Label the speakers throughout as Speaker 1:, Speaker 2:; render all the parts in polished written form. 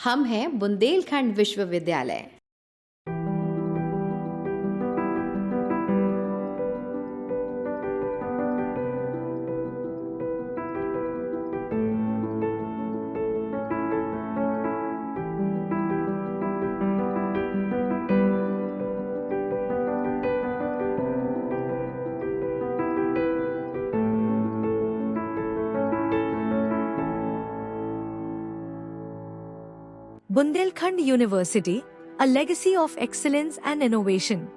Speaker 1: हम हैं बुंदेलखंड विश्वविद्यालय।
Speaker 2: Bundelkhand University, a legacy of excellence and innovation.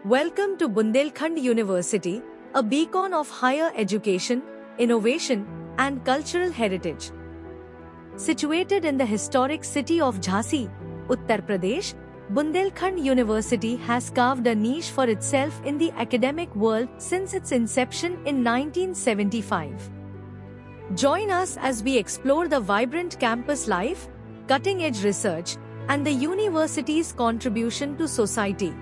Speaker 2: Welcome to Bundelkhand University, a beacon of higher education, innovation, and cultural heritage. Situated in the historic city of Jhansi, Uttar Pradesh, Bundelkhand University has carved a niche for itself in the academic world since its inception in 1975. Join us as we explore the vibrant campus life, cutting-edge research, and the university's contribution to society.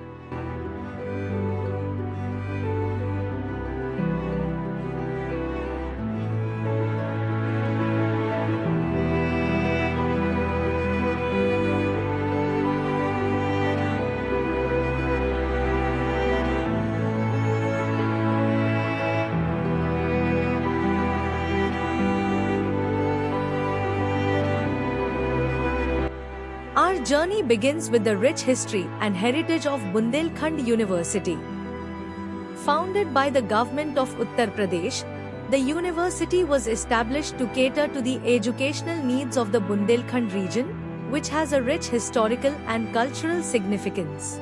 Speaker 2: Our journey begins with the rich history and heritage of Bundelkhand University. Founded by the government of Uttar Pradesh, the university was established to cater to the educational needs of the Bundelkhand region, which has a rich historical and cultural significance.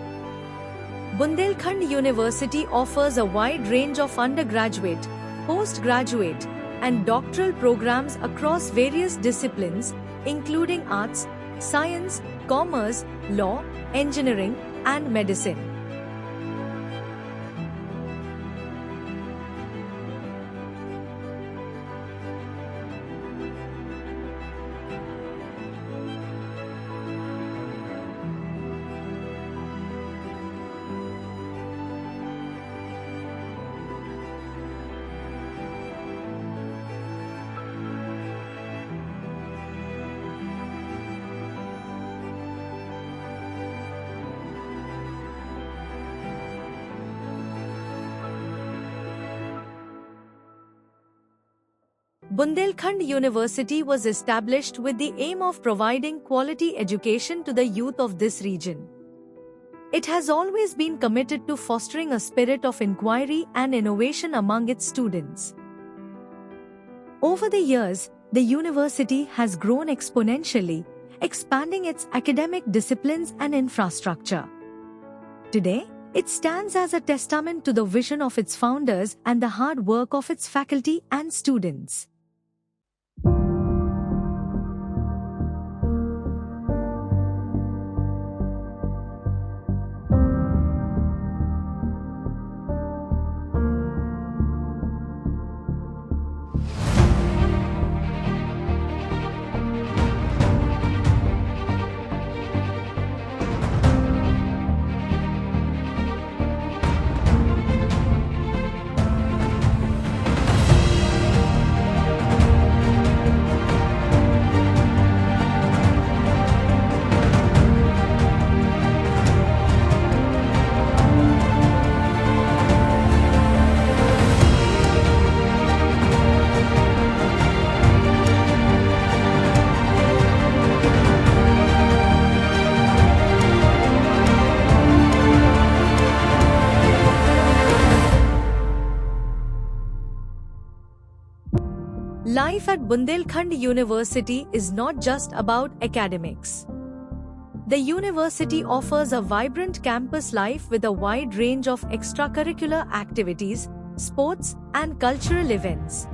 Speaker 2: Bundelkhand University offers a wide range of undergraduate, postgraduate, and doctoral programs across various disciplines, including arts, science, commerce, law, engineering, and medicine. Bundelkhand University was established with the aim of providing quality education to the youth of this region. It has always been committed to fostering a spirit of inquiry and innovation among its students. Over the years, the university has grown exponentially, expanding its academic disciplines and infrastructure. Today, it stands as a testament to the vision of its founders and the hard work of its faculty and students. Life at Bundelkhand University is not just about academics. The university offers a vibrant campus life with a wide range of extracurricular activities, sports, and cultural events.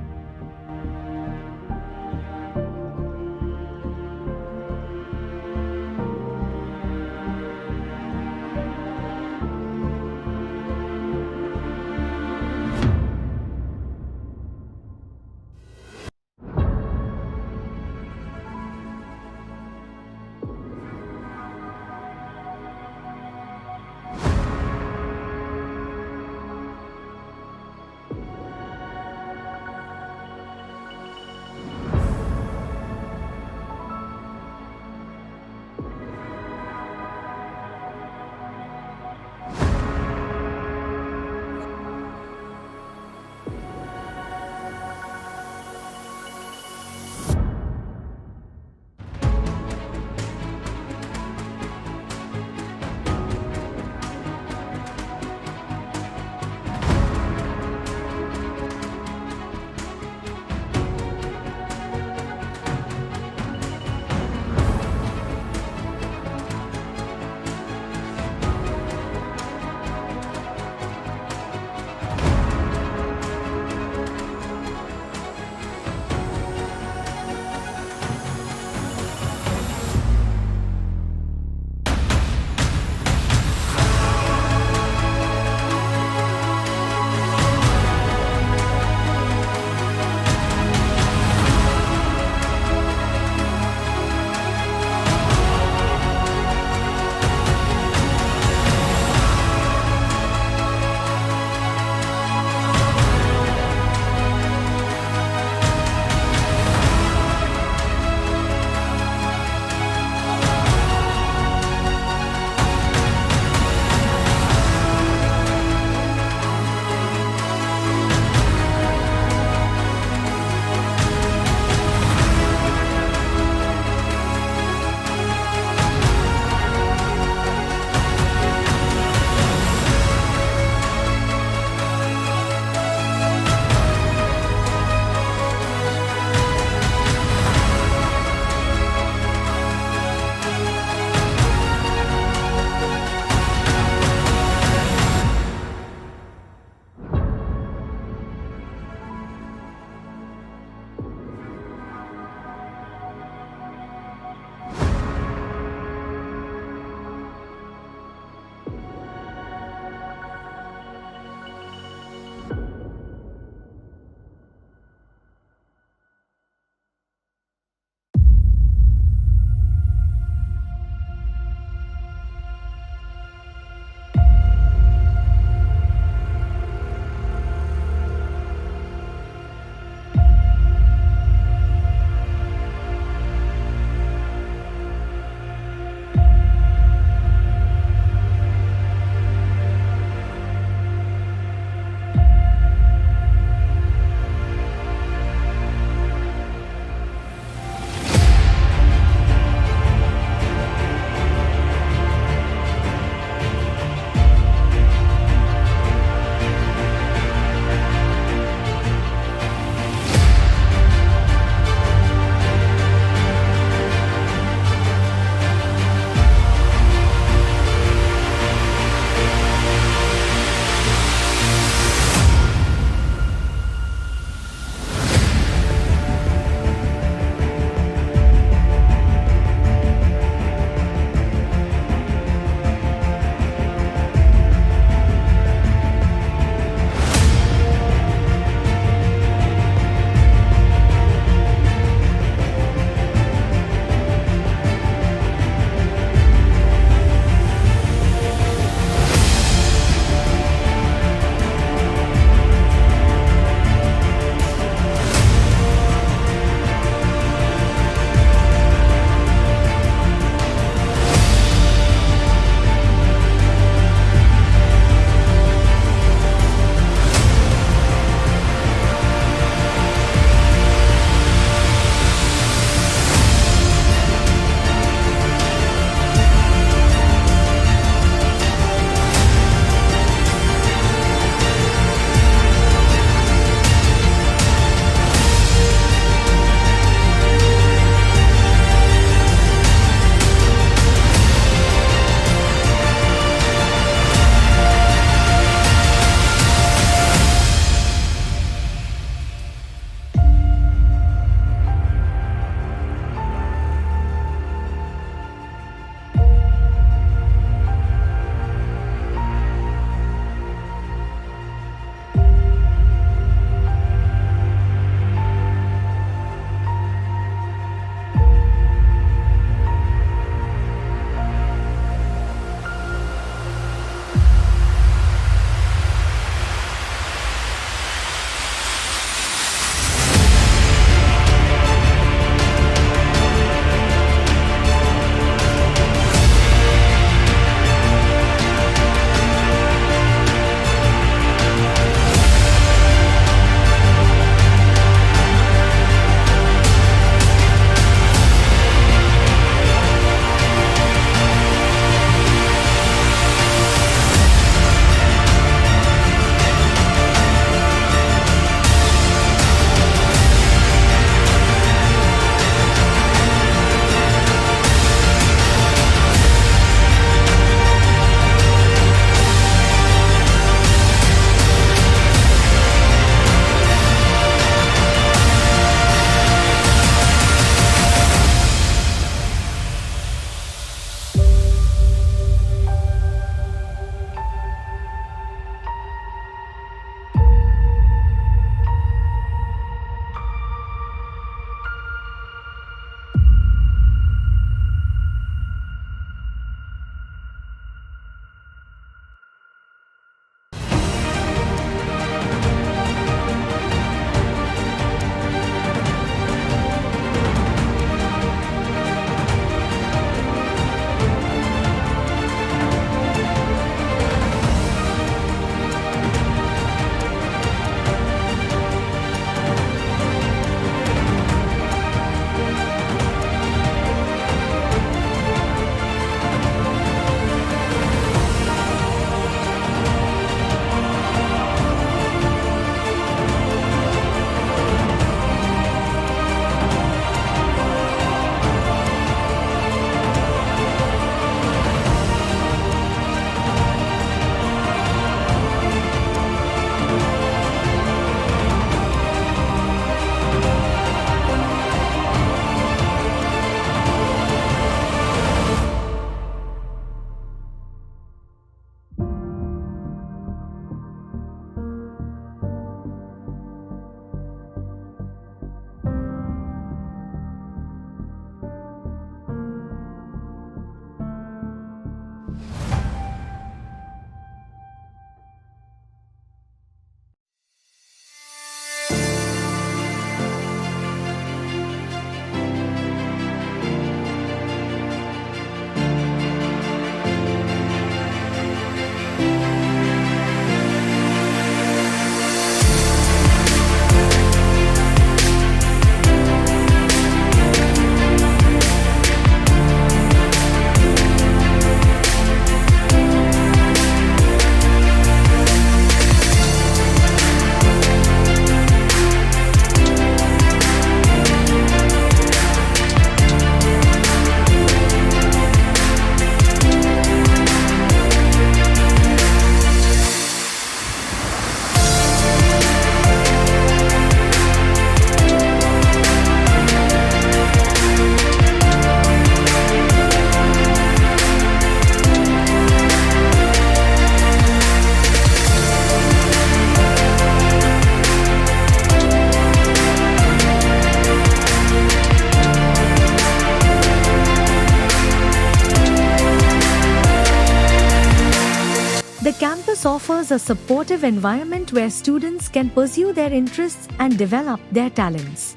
Speaker 2: campus offers a supportive environment where students can pursue their interests and develop their talents.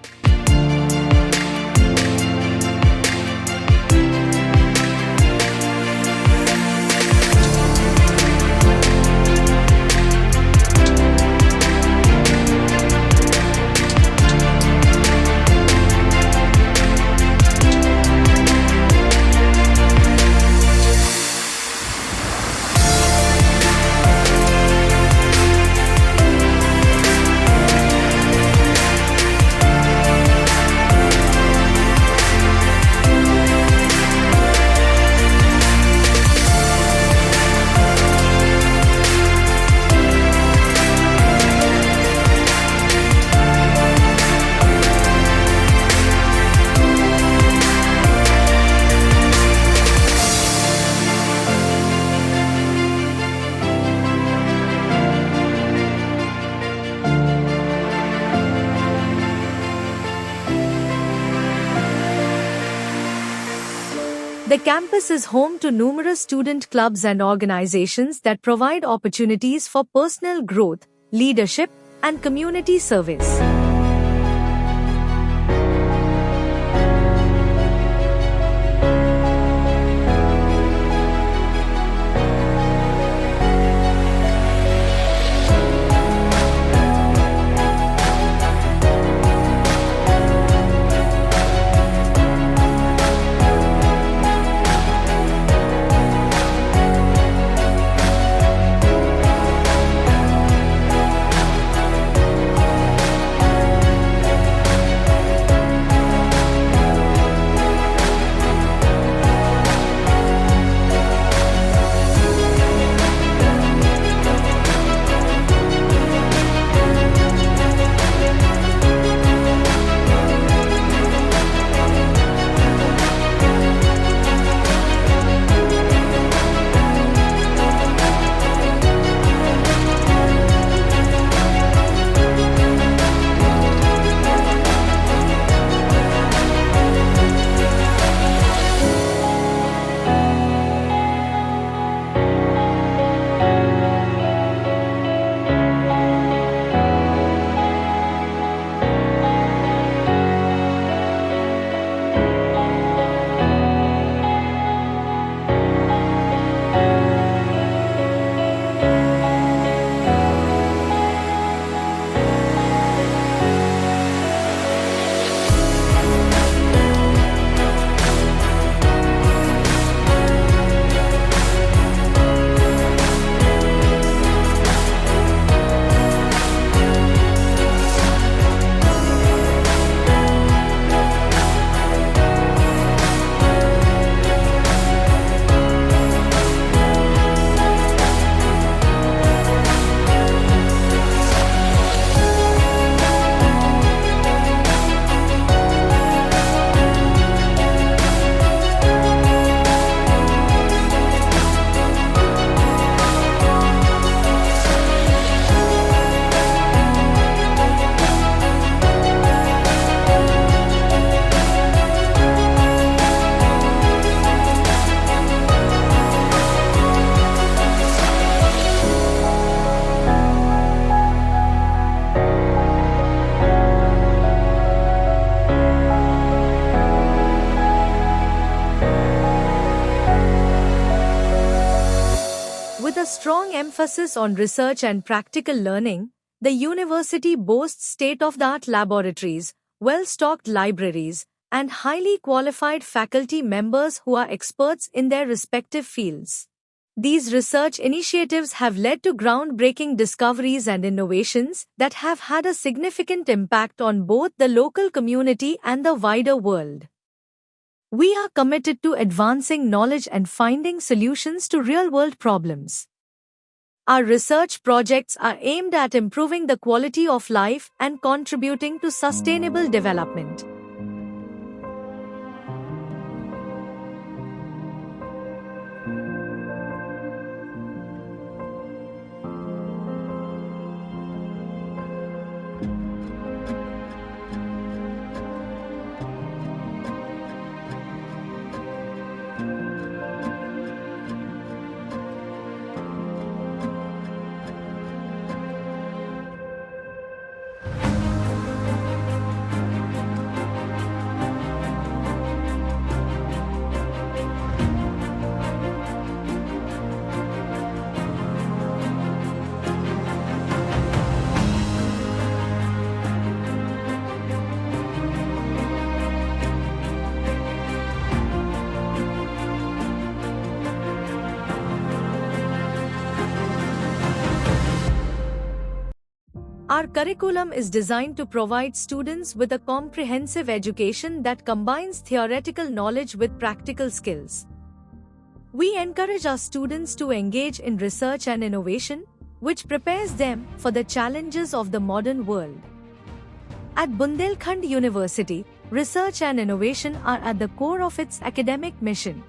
Speaker 2: The campus is home to numerous student clubs and organizations that provide opportunities for personal growth, leadership, and community service. With a strong emphasis on research and practical learning, the university boasts state-of-the-art laboratories, well-stocked libraries, and highly qualified faculty members who are experts in their respective fields. These research initiatives have led to groundbreaking discoveries and innovations that have had a significant impact on both the local community and the wider world. We are committed to advancing knowledge and finding solutions to real-world problems. Our research projects are aimed at improving the quality of life and contributing to sustainable development. Our curriculum is designed to provide students with a comprehensive education that combines theoretical knowledge with practical skills. We encourage our students to engage in research and innovation, which prepares them for the challenges of the modern world. At Bundelkhand University, research and innovation are at the core of its academic mission.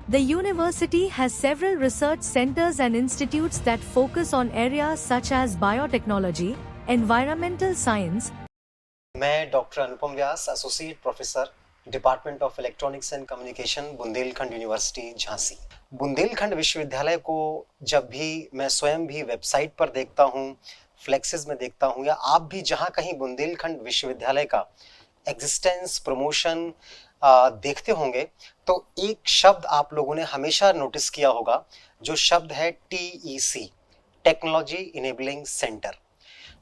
Speaker 2: The university has several research centers and institutes that focus on areas such as biotechnology, environmental science.
Speaker 3: मैं doctor Anupam Vyas, associate professor, department of electronics and communication, Bundelkhand university, Jhansi. Bundelkhand विश्वविद्यालय को जब भी मैं स्वयं भी website पर देखता हूँ, फ्लेक्सेस में देखता हूँ, या आप भी जहाँ कहीं बुंदेलखंड विश्वविद्यालय का एग्जिस्टेंस, प्रमोशन देखते होंगे, तो एक शब्द आप लोगों ने हमेशा नोटिस किया होगा, जो शब्द है TEC, टेक्नोलॉजी इनेबलिंग सेंटर।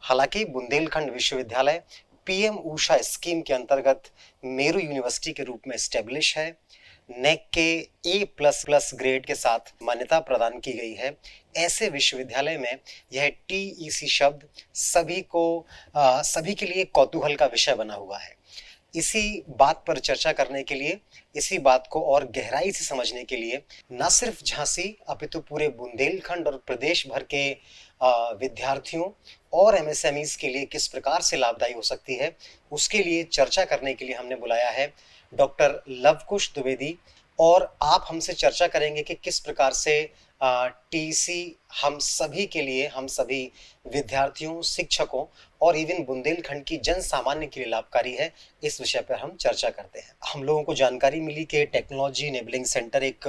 Speaker 3: हालांकि बुंदेलखंड विश्वविद्यालय PM ऊषा स्कीम के अंतर्गत मेरू यूनिवर्सिटी के रूप में एस्टेब्लिश है। नेक के A++ ग्रेड के साथ मान्यता प्रदान की गई है। ऐसे विश्वविद्यालय में यह TEC शब्द सभी के लिए कौतूहल का विषय बना हुआ है। इसी बात पर चर्चा करने के लिए, इसी बात को और गहराई से समझने के लिए न सिर्फ झांसी अपितु पूरे बुंदेलखंड और प्रदेश भर के विद्यार्थियों और MSMEs के लिए किस प्रकार से लाभदायी हो सकती है, उसके लिए चर्चा करने के लिए हमने बुलाया है डॉक्टर लवकुश द्विवेदी। और आप हमसे चर्चा करेंगे कि किस प्रकार से TEC हम सभी के लिए, हम सभी विद्यार्थियों, शिक्षकों और इवन बुंदेलखंड की जन सामान्य के लिए लाभकारी है। इस विषय पर हम चर्चा करते हैं। हम लोगों को जानकारी मिली कि टेक्नोलॉजी इनेबलिंग सेंटर एक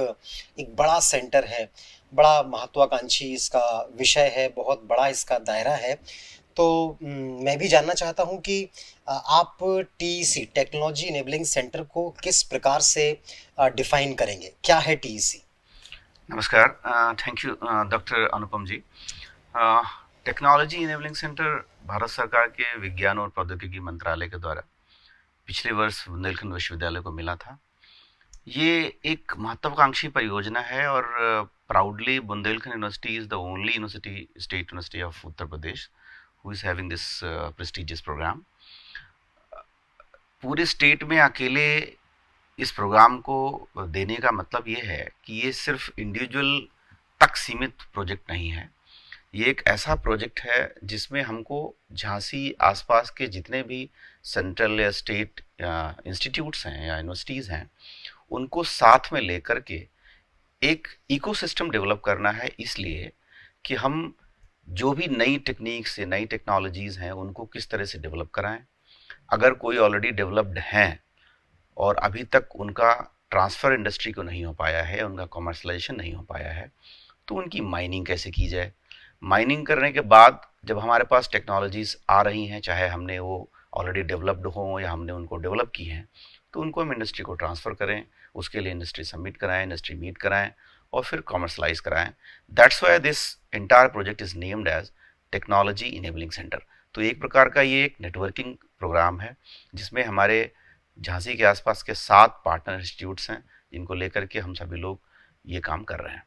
Speaker 3: बड़ा सेंटर है, बड़ा महत्वाकांक्षी इसका विषय है, बहुत बड़ा इसका दायरा है। तो मैं भी जानना चाहता हूं कि आप TEC, टेक्नोलॉजी इनेबलिंग सेंटर को किस प्रकार से डिफाइन करेंगे, क्या है TEC?
Speaker 4: नमस्कार, thank you doctor Anupam ji. Technology enabling centre Bharat सरकार के विज्ञान और प्रौद्योगिकी मंत्रालय के द्वारा पिछले वर्ष बुंदेलखंड विश्वविद्यालय को मिला था। ये एक महत्वाकांक्षी परियोजना है और proudly Bundelkhand university is the only university, state university of Uttar Pradesh who is having this prestigious programme. पूरे स्टेट में अकेले इस प्रोग्राम को देने का मतलब ये है कि ये सिर्फ इंडिविजुअल तक सीमित प्रोजेक्ट नहीं है। ये एक ऐसा प्रोजेक्ट है जिसमें हमको झांसी आसपास के जितने भी सेंट्रल या स्टेट इंस्टीट्यूट्स हैं या यूनिवर्सिटीज़ हैं, उनको साथ में लेकर के एक इकोसिस्टम डेवलप करना है, इसलिए कि हम जो भी नई टेक्निक्स या नई टेक्नोलॉजीज़ हैं उनको किस तरह से डेवलप कराएं। अगर कोई ऑलरेडी डेवलप्ड हैं और अभी तक उनका ट्रांसफ़र इंडस्ट्री को नहीं हो पाया है, उनका कॉमर्शलाइजेशन नहीं हो पाया है, तो उनकी माइनिंग कैसे की जाए। माइनिंग करने के बाद जब हमारे पास टेक्नोलॉजीज़ आ रही हैं, चाहे हमने वो ऑलरेडी डेवलप्ड हों या हमने उनको डेवलप की हैं, तो उनको हम इंडस्ट्री को ट्रांसफ़र करें, उसके लिए इंडस्ट्री सबमिट कराएं, इंडस्ट्री मीट कराएं और फिर कॉमर्शलाइज कराएं। That's why this entire project is named as technology enabling centre. तो एक प्रकार का ये एक नेटवर्किंग प्रोग्राम है जिसमें हमारे झांसी के आसपास के 7 पार्टनर इंस्टीट्यूट्स हैं, जिनको लेकर के हम सभी लोग ये काम कर रहे हैं।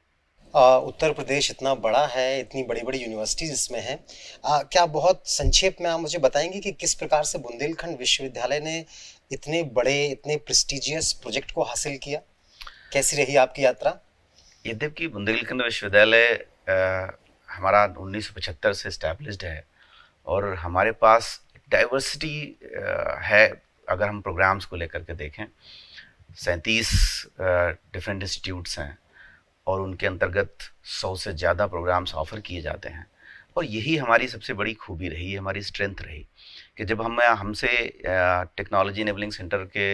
Speaker 3: उत्तर प्रदेश इतना बड़ा है, इतनी बड़ी बड़ी यूनिवर्सिटीज़ इसमें हैं। क्या बहुत संक्षेप में आप मुझे बताएंगे कि किस प्रकार से बुंदेलखंड विश्वविद्यालय ने इतने बड़े, इतने प्रेस्टिजियस प्रोजेक्ट को हासिल किया? कैसी रही आपकी यात्रा?
Speaker 4: यद्यपि बुंदेलखंड विश्वविद्यालय हमारा 1975 से इस्टेब्लिश्ड है और हमारे पास डाइवर्सिटी है। अगर हम प्रोग्राम्स को लेकर के देखें, 37 डिफरेंट इंस्टीट्यूट्स हैं और उनके अंतर्गत 100 से ज़्यादा प्रोग्राम्स ऑफ़र किए जाते हैं। और यही हमारी सबसे बड़ी खूबी रही, हमारी स्ट्रेंथ रही कि जब हमसे टेक्नोलॉजी इनेबलिंग सेंटर के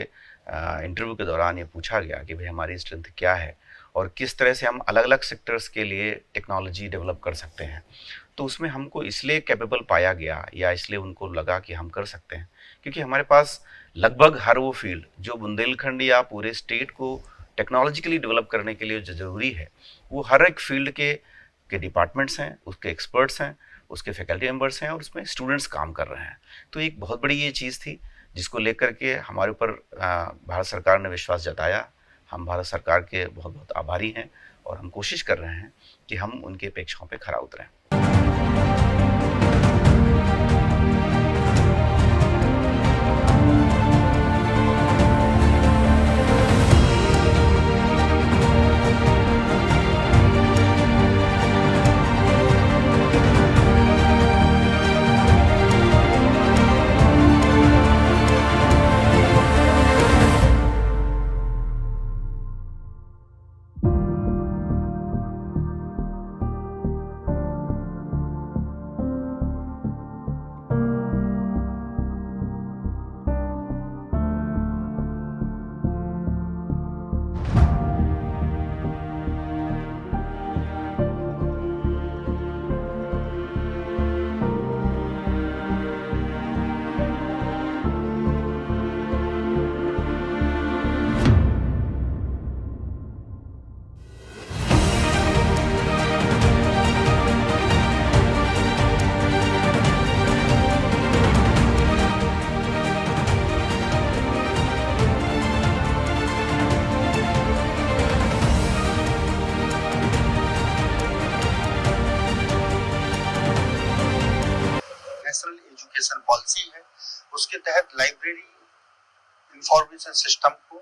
Speaker 4: इंटरव्यू के दौरान ये पूछा गया कि भाई हमारी स्ट्रेंथ क्या है और किस तरह से हम अलग अलग सेक्टर्स के लिए टेक्नोलॉजी डेवलप कर सकते हैं, तो उसमें हमको इसलिए कैपेबल पाया गया या इसलिए उनको लगा कि हम कर सकते हैं क्योंकि हमारे पास लगभग हर वो फील्ड जो बुंदेलखंड या पूरे स्टेट को टेक्नोलॉजिकली डेवलप करने के लिए जो ज़रूरी है, वो हर एक फील्ड के डिपार्टमेंट्स हैं, उसके एक्सपर्ट्स हैं, उसके फैकल्टी मेंबर्स हैं और उसमें स्टूडेंट्स काम कर रहे हैं। तो एक बहुत बड़ी ये चीज़ थी जिसको लेकर के हमारे ऊपर भारत सरकार ने विश्वास जताया। हम भारत सरकार के बहुत बहुत आभारी हैं और हम कोशिश कर रहे हैं कि हम उनकी अपेक्षाओं पे खरा उतरें।
Speaker 5: उसके तहत लाइब्रेरी इंफॉर्मेशन सिस्टम को,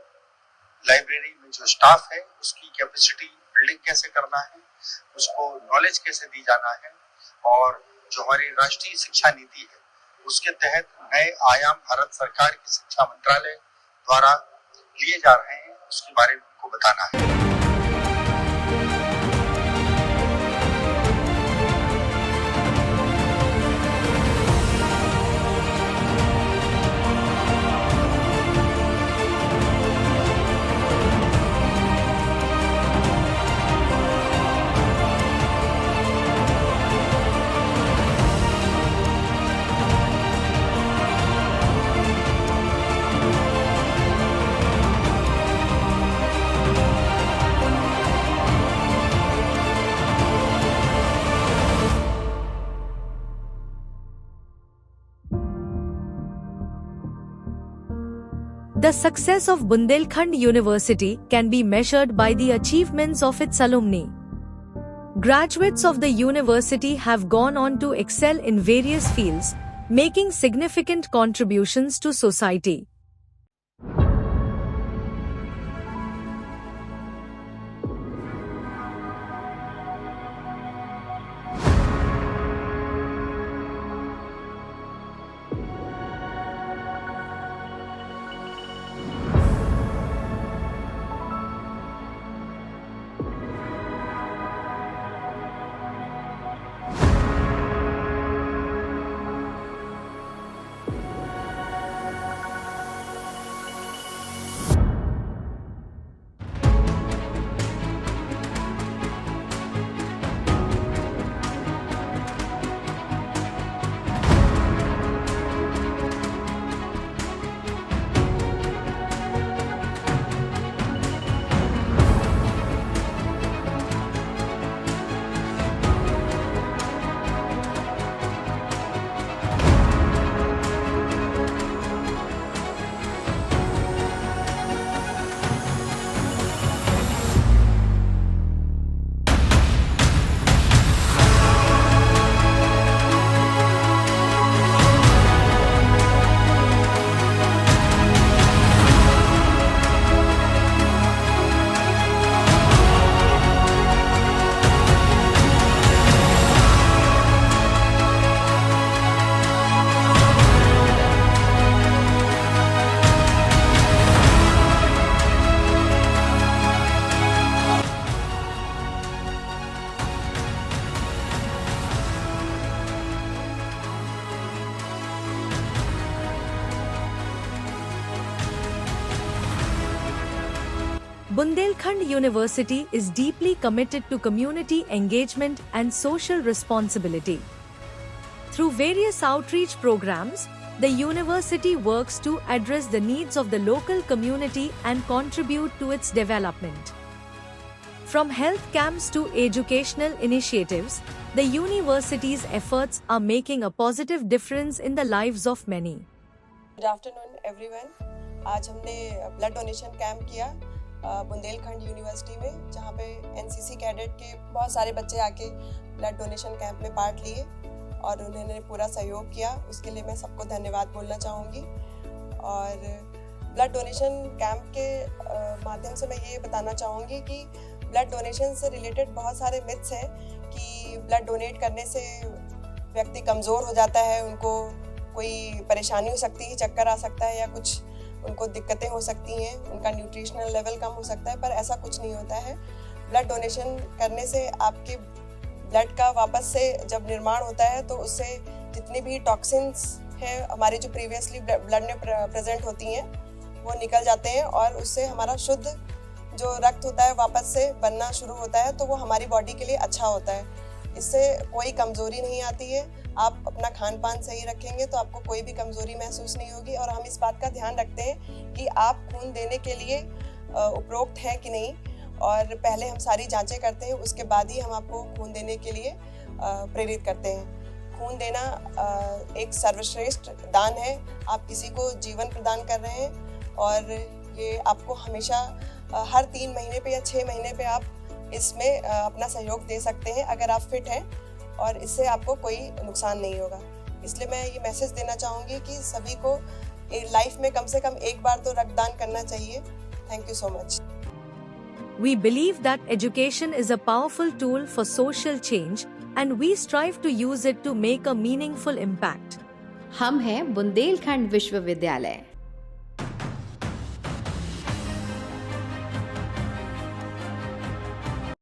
Speaker 5: लाइब्रेरी में जो स्टाफ है उसकी कैपेसिटी बिल्डिंग कैसे करना है, उसको नॉलेज कैसे दी जाना है, और जो हमारी राष्ट्रीय शिक्षा नीति है उसके तहत नए आयाम भारत सरकार की शिक्षा मंत्रालय द्वारा लिए जा रहे हैं, उसके बारे में उनको बताना है।
Speaker 2: The success of Bundelkhand University can be measured by the achievements of its alumni. Graduates of the university have gone on to excel in various fields, making significant contributions to society. Bundelkhand University is deeply committed to community engagement and social responsibility. Through various outreach programs, the university works to address the needs of the local community and contribute to its development. From health camps to educational initiatives, the university's efforts are making a positive difference in the lives of many.
Speaker 6: Good afternoon everyone. आज हमने blood donation camp किया Bundelkhand university में, जहाँ पे NCC cadet के बहुत सारे बच्चे आके ब्लड डोनेशन कैंप में पार्ट लिए और उन्होंने पूरा सहयोग किया। उसके लिए मैं सबको धन्यवाद बोलना चाहूँगी। और ब्लड डोनेशन कैंप के माध्यम से मैं ये बताना चाहूँगी कि ब्लड डोनेशन से रिलेटेड बहुत सारे मिथ्स हैं कि ब्लड डोनेट करने से व्यक्ति कमज़ोर हो जाता है, उनको कोई परेशानी हो सकती है, चक्कर आ सकता है या कुछ उनको दिक्कतें हो सकती हैं, उनका न्यूट्रिशनल लेवल कम हो सकता है, पर ऐसा कुछ नहीं होता है। ब्लड डोनेशन करने से आपके ब्लड का वापस से जब निर्माण होता है तो उससे जितनी भी टॉक्सिन्स हैं हमारे जो प्रीवियसली ब्लड में प्रेजेंट होती हैं वो निकल जाते हैं और उससे हमारा शुद्ध जो रक्त होता है वापस से बनना शुरू होता है, तो वो हमारी बॉडी के लिए अच्छा होता है। इससे कोई कमज़ोरी नहीं आती है। आप अपना खान पान सही रखेंगे तो आपको कोई भी कमज़ोरी महसूस नहीं होगी। और हम इस बात का ध्यान रखते हैं कि आप खून देने के लिए उपरोक्त हैं कि नहीं, और पहले हम सारी जांचें करते हैं, उसके बाद ही हम आपको खून देने के लिए प्रेरित करते हैं। खून देना एक सर्वश्रेष्ठ दान है। आप किसी को जीवन प्रदान कर रहे हैं और ये आपको हमेशा हर 3 महीने पे या 6 महीने पे आप इसमें अपना सहयोग दे सकते हैं अगर आप फिट हैं, और इससे आपको कोई नुकसान नहीं होगा। इसलिए मैं ये मैसेज देना चाहूँगी कि सभी को लाइफ में कम से कम एक बार तो रक्तदान करना चाहिए। Thank you so much.
Speaker 2: We believe that education is a powerful tool for social change and we strive to use it to make a meaningful impact.
Speaker 1: हम हैं बुंदेलखंड विश्वविद्यालय।